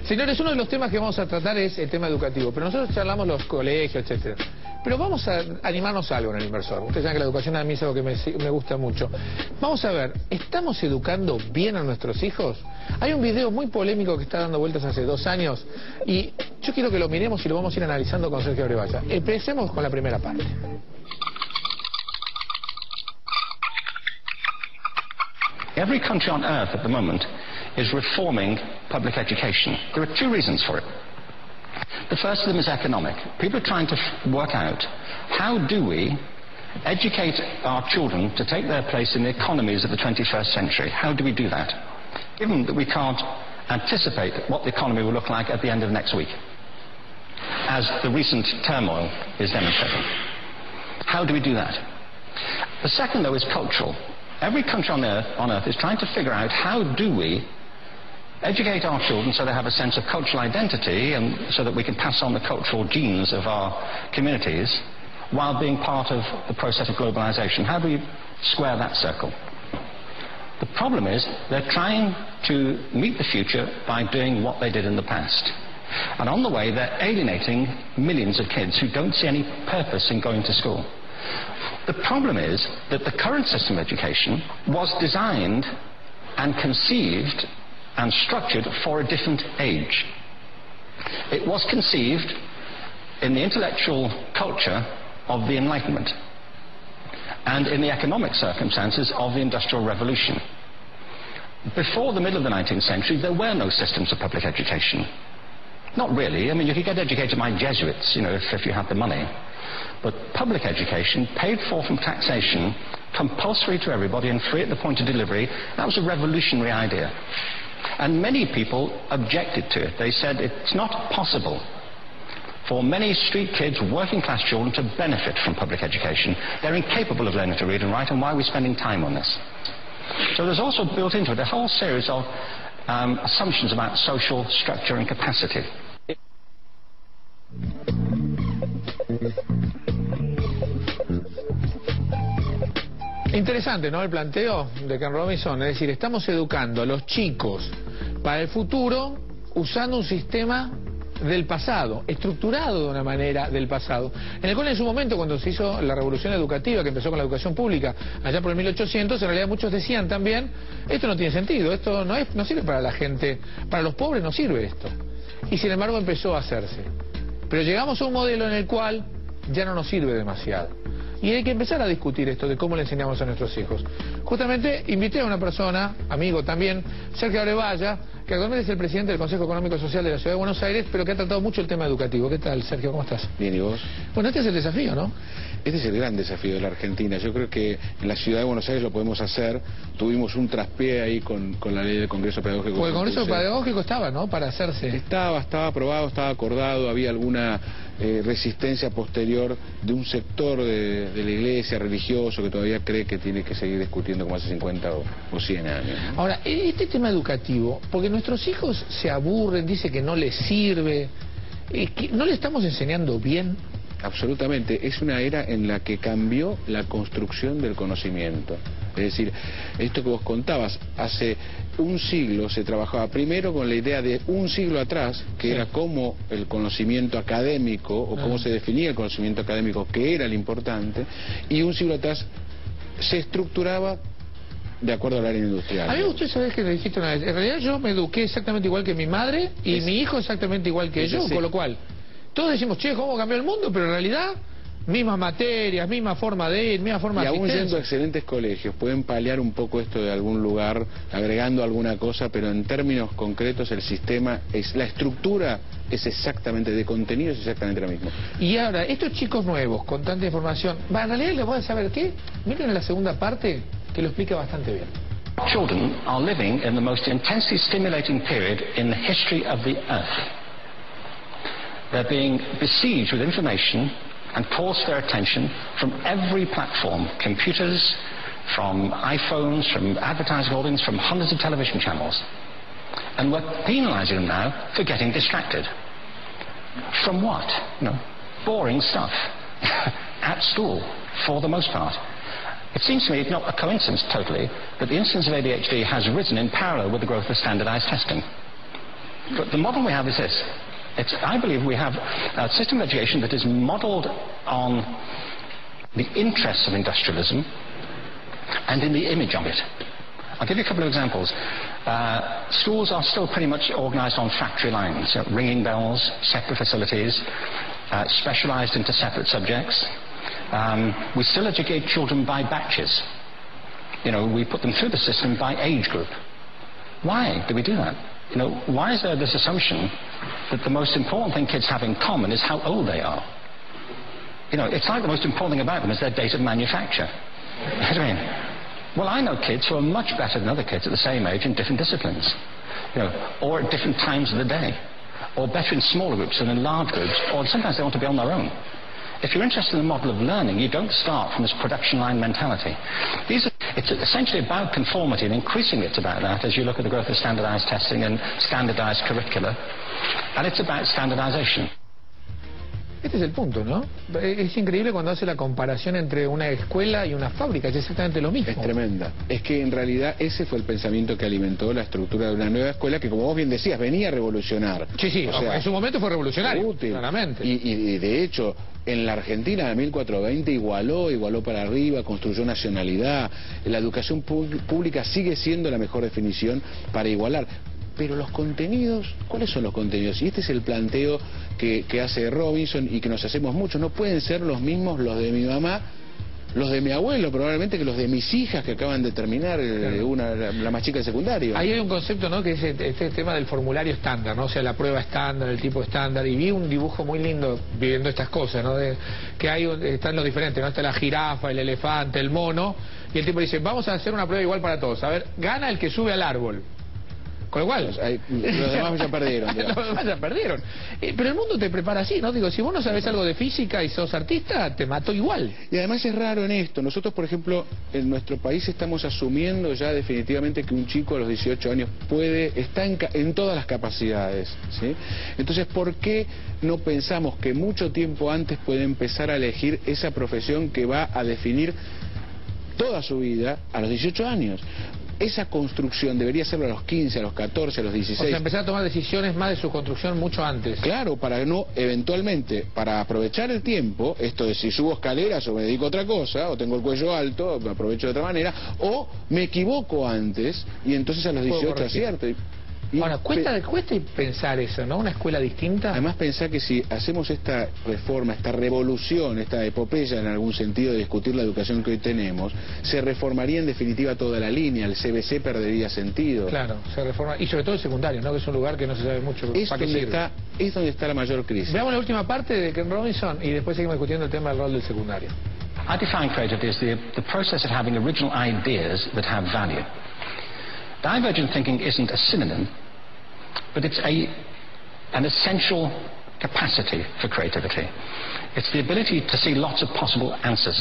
Señores, uno de los temas que vamos a tratar es el tema educativo, pero nosotros charlamos los colegios, etcétera. Pero vamos a animarnos a algo en el inversor. Ustedes saben que la educación a mí es algo que me gusta mucho. Vamos a ver, ¿estamos educando bien a nuestros hijos? Hay un video muy polémico que está dando vueltas hace 2 años y yo quiero que lo miremos y lo vamos a ir analizando con Sergio Abrevaya. Empecemos con la primera parte. Every country on earth at the moment is reforming public education. There are 2 reasons for it. The first of them is economic. People are trying to work out how do we educate our children to take their place in the economies of the 21st century. How do we do that? Given that we can't anticipate what the economy will look like at the end of next week, as the recent turmoil is demonstrating. How do we do that? The second, though, is cultural. Every country on earth is trying to figure out how do we educate our children so they have a sense of cultural identity and so that we can pass on the cultural genes of our communities while being part of the process of globalization. How do we square that circle? The problem is they're trying to meet the future by doing what they did in the past. And on the way, they're alienating millions of kids who don't see any purpose in going to school. The problem is that the current system of education was designed and conceived and structured for a different age. It was conceived in the intellectual culture of the Enlightenment and in the economic circumstances of the Industrial Revolution. Before the middle of the 19th century, there were no systems of public education. Not really. I mean, you could get educated by Jesuits, you know, if you had the money. But public education, paid for from taxation, compulsory to everybody and free at the point of delivery, that was a revolutionary idea. And many people objected to it. They said it's not possible for many street kids, working class children, to benefit from public education. They're incapable of learning to read and write, and why are we spending time on this? So there's also built into it a whole series of assumptions about social structure and capacity. Interesante, ¿no? El planteo de Ken Robinson, es decir, estamos educando a los chicos para el futuro usando un sistema del pasado, estructurado de una manera del pasado, en el cual en su momento, cuando se hizo la revolución educativa, que empezó con la educación pública, allá por el 1800, en realidad muchos decían también, esto no tiene sentido, esto no sirve para la gente, para los pobres no sirve esto. Y sin embargo empezó a hacerse. Pero llegamos a un modelo en el cual ya no nos sirve demasiado. Y hay que empezar a discutir esto de cómo le enseñamos a nuestros hijos. Justamente invité a una persona, amigo también, Sergio Abrevaya, que actualmente es el presidente del Consejo Económico y Social de la Ciudad de Buenos Aires, pero que ha tratado mucho el tema educativo. ¿Qué tal, Sergio? ¿Cómo estás? Bien, ¿y vos? Bueno, este es el desafío, ¿no? Este es el gran desafío de la Argentina. Yo creo que en la Ciudad de Buenos Aires lo podemos hacer. Tuvimos un traspié ahí con la ley del Congreso Pedagógico. Porque el Congreso Pedagógico estaba, ¿no? Para hacerse. Estaba aprobado, estaba acordado, había alguna resistencia posterior de un sector de la iglesia religioso que todavía cree que tiene que seguir discutiendo como hace 50 o 100 años, ¿no? Ahora, este tema educativo, porque nuestros hijos se aburren, dicen que no les sirve, que no le estamos enseñando bien. Absolutamente, es una era en la que cambió la construcción del conocimiento. Es decir, esto que vos contabas, hace un siglo se trabajaba primero con la idea de un siglo atrás, que era cómo el conocimiento académico, o cómo se definía el conocimiento académico, que era el importante, y un siglo atrás se estructuraba de acuerdo al área industrial. A mí usted sabe que le dijiste una vez, en realidad yo me eduqué exactamente igual que mi madre, y mi hijo exactamente igual que yo, con lo cual todos decimos, che, ¿cómo cambió el mundo? Pero en realidad, mismas materias, misma forma de ir, misma forma de asistencia. Y aún yendo a excelentes colegios, pueden paliar un poco esto de algún lugar, agregando alguna cosa, pero en términos concretos el sistema, la estructura es exactamente, de contenido es exactamente lo mismo. Y ahora, estos chicos nuevos, con tanta información, en realidad les voy a saber qué, miren en la segunda parte, que lo explica bastante bien. Children are living in the most intensely stimulating period in the history of the earth. They're being besieged with information and calls for their attention from every platform, computers, from iPhones, from advertising holdings, from hundreds of television channels. And we're penalizing them now for getting distracted. From what? You know, boring stuff at school, for the most part. It seems to me it's not a coincidence totally that the incidence of ADHD has risen in parallel with the growth of standardized testing. But the model we have is this. I believe we have a system of education that is modelled on the interests of industrialism and in the image of it. I'll give you a couple of examples. Schools are still pretty much organised on factory lines, ringing bells, separate facilities, specialised into separate subjects. We still educate children by batches. We put them through the system by age group. Why do we do that? Why is there this assumption that the most important thing kids have in common is how old they are? It's like the most important thing about them is their date of manufacture. You know what I mean? Well, I know kids who are much better than other kids at the same age in different disciplines, or at different times of the day, or better in smaller groups than in large groups, or sometimes they want to be on their own. If you're interested in the model of learning, you don't start from this production line mentality. It's essentially about conformity, and increasingly it's about that as you look at the growth of standardized testing and standardized curricula, and it's about standardization. Este es el punto, ¿no? Es increíble cuando hace la comparación entre una escuela y una fábrica, es exactamente lo mismo. Es tremenda. Es que en realidad ese fue el pensamiento que alimentó la estructura de una nueva escuela que, como vos bien decías, venía a revolucionar. Sí, o sea, en su momento fue revolucionario, útil, claramente. Y de hecho, en la Argentina de 1420 igualó para arriba, construyó nacionalidad. La educación pública sigue siendo la mejor definición para igualar. Pero los contenidos, ¿cuáles son los contenidos? Y este es el planteo que hace Robinson y que nos hacemos muchos. No pueden ser los mismos los de mi mamá, los de mi abuelo, probablemente, que los de mis hijas que acaban de terminar, claro, la más chica de secundario. Ahí hay un concepto, ¿no?, que es este tema del formulario estándar, ¿no? O sea, la prueba estándar, el tipo estándar. Y vi un dibujo muy lindo viendo estas cosas, ¿no? Que están los diferentes, ¿no? Está la jirafa, el elefante, el mono. Y el tipo dice, vamos a hacer una prueba igual para todos. A ver, gana el que sube al árbol. Con lo cual, los demás ya perdieron. Los demás ya perdieron. Pero el mundo te prepara así, ¿no? Digo, si vos no sabés algo de física y sos artista, te mató igual. Y además es raro en esto. Nosotros, por ejemplo, en nuestro país estamos asumiendo ya definitivamente que un chico a los 18 años está en todas las capacidades, ¿sí? Entonces, ¿por qué no pensamos que mucho tiempo antes puede empezar a elegir esa profesión que va a definir toda su vida a los 18 años? Esa construcción debería hacerlo a los 15, a los 14, a los 16. O sea, empezar a tomar decisiones más de su construcción mucho antes. Claro, para no, eventualmente, para aprovechar el tiempo, esto de si subo escaleras o me dedico a otra cosa, o tengo el cuello alto, me aprovecho de otra manera, o me equivoco antes y entonces a los 18 acierto. Ahora, cuesta pensar eso, ¿no? Una escuela distinta. Además, pensar que si hacemos esta reforma, esta revolución, esta epopeya en algún sentido de discutir la educación que hoy tenemos, se reformaría en definitiva toda la línea, el CBC perdería sentido. Claro, se reforma, y sobre todo el secundario, ¿no? Que es un lugar que no se sabe mucho para qué sirve. Es donde está la mayor crisis. Veamos la última parte de Ken Robinson y después seguimos discutiendo el tema del rol del secundario. I define creativity as the process of having original ideas that have value. Divergent thinking isn't a synonym, but it's an essential capacity for creativity. It's the ability to see lots of possible answers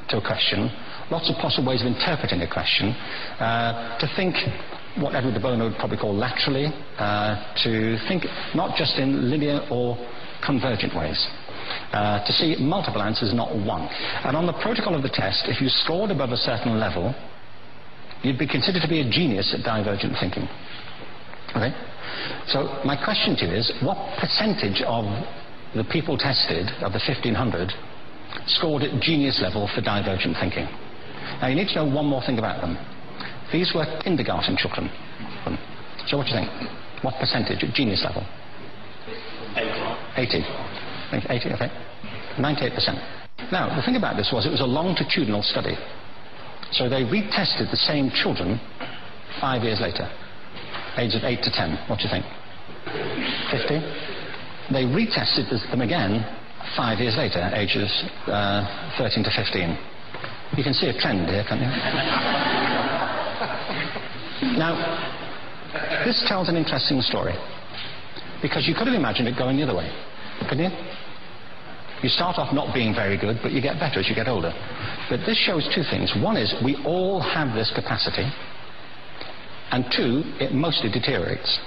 to a question, lots of possible ways of interpreting a question, to think what Edward de Bono would probably call laterally, to think not just in linear or convergent ways. To see multiple answers, not one. And on the protocol of the test, if you scored above a certain level, you'd be considered to be a genius at divergent thinking. Okay? So my question to you is, what percentage of the people tested, of the 1,500, scored at genius level for divergent thinking? Now you need to know one more thing about them. These were kindergarten children. So what do you think? What percentage at genius level? 80. 80, okay. 98%. Now, the thing about this was it was a longitudinal study. So they retested the same children 5 years later, ages of 8 to 10. What do you think? 50? They retested them again 5 years later, ages 13 to 15. You can see a trend here, can't you? Now, this tells an interesting story, because you could have imagined it going the other way, couldn't you? You start off not being very good, but you get better as you get older. But this shows two things. One is we all have this capacity, and two, it mostly deteriorates.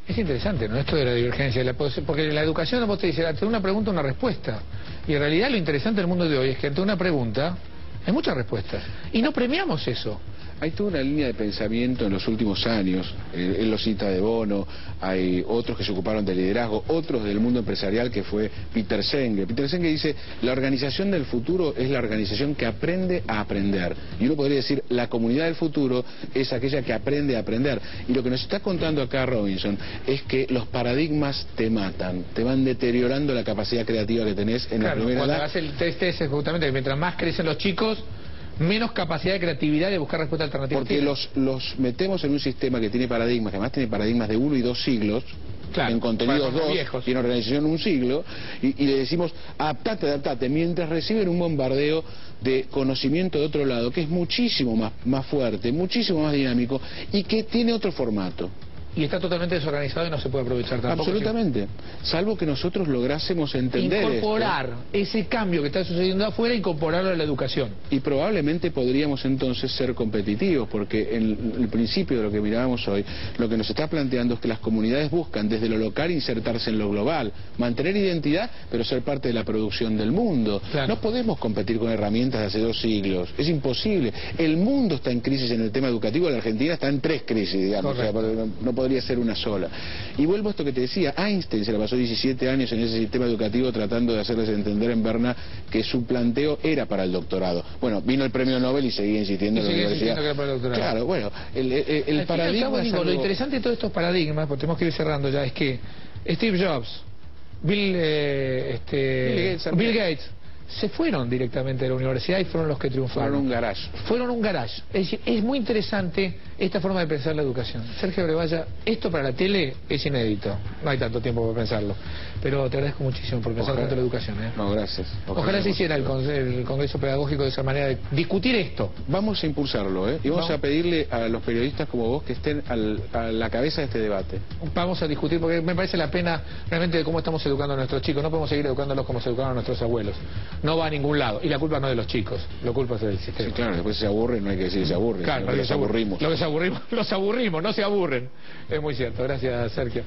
Es interesante, ¿no? Esto de la divergencia, porque en la educación vos te dice, ante una pregunta, una respuesta. Y en realidad lo interesante del mundo de hoy es que ante una pregunta Hay muchas respuestas. Y no premiamos eso. Hay toda una línea de pensamiento en los últimos años, él lo cita de Bono, hay otros que se ocuparon de liderazgo, otros del mundo empresarial que fue Peter Senge. Peter Senge dice, la organización del futuro es la organización que aprende a aprender. Y uno podría decir, la comunidad del futuro es aquella que aprende a aprender. Y lo que nos está contando acá Robinson es que los paradigmas te matan, te van deteriorando la capacidad creativa que tenés en la primera edad. Cuando hace el test ese justamente que mientras más crecen los chicos, menos capacidad de creatividad de buscar respuesta alternativa. Porque los metemos en un sistema que tiene paradigmas, que además tiene paradigmas de 1 y 2 siglos, claro, en contenidos 2 y en organización 1 siglo, y le decimos, adaptate, mientras reciben un bombardeo de conocimiento de otro lado, que es muchísimo más fuerte, muchísimo más dinámico, y que tiene otro formato. Y está totalmente desorganizado y no se puede aprovechar tampoco. Absolutamente, salvo que nosotros lográsemos entender incorporar ese cambio que está sucediendo afuera, incorporarlo a la educación. Y probablemente podríamos entonces ser competitivos, porque en el principio de lo que mirábamos hoy, lo que nos está planteando es que las comunidades buscan desde lo local insertarse en lo global, mantener identidad, pero ser parte de la producción del mundo. Claro. No podemos competir con herramientas de hace 2 siglos, es imposible. El mundo está en crisis en el tema educativo, la Argentina está en 3 crisis, digamos, o sea, no podría ser una sola. Y vuelvo a esto que te decía, Einstein se la pasó 17 años en ese sistema educativo tratando de hacerles entender en Berna que su planteo era para el doctorado. Bueno, vino el premio Nobel y seguía insistiendo en la universidad. Que era para el doctorado. Claro, bueno, el paradigma... Digo, algo... Lo interesante de todos estos paradigmas, porque tenemos que ir cerrando ya, es que Steve Jobs, Bill Gates, se fueron directamente de la universidad y fueron los que triunfaron. Fueron un garage. Es decir, es muy interesante esta forma de pensar la educación. Sergio Brevalla, esto para la tele es inédito. No hay tanto tiempo para pensarlo. Pero te agradezco muchísimo por pensar tanto en la educación. No, gracias. Ojalá se hiciera el Congreso Pedagógico de esa manera de discutir esto. Vamos a impulsarlo, y vamos a pedirle a los periodistas como vos que estén a la cabeza de este debate. Vamos a discutir, porque me parece la pena realmente de cómo estamos educando a nuestros chicos. No podemos seguir educándolos como se educaron a nuestros abuelos. No va a ningún lado. Y la culpa no es de los chicos, la culpa es del sistema. Sí, claro, después se aburren, no hay que decir se aburren. Claro, los aburrimos. Los aburrimos, no se aburren. Es muy cierto, gracias Sergio.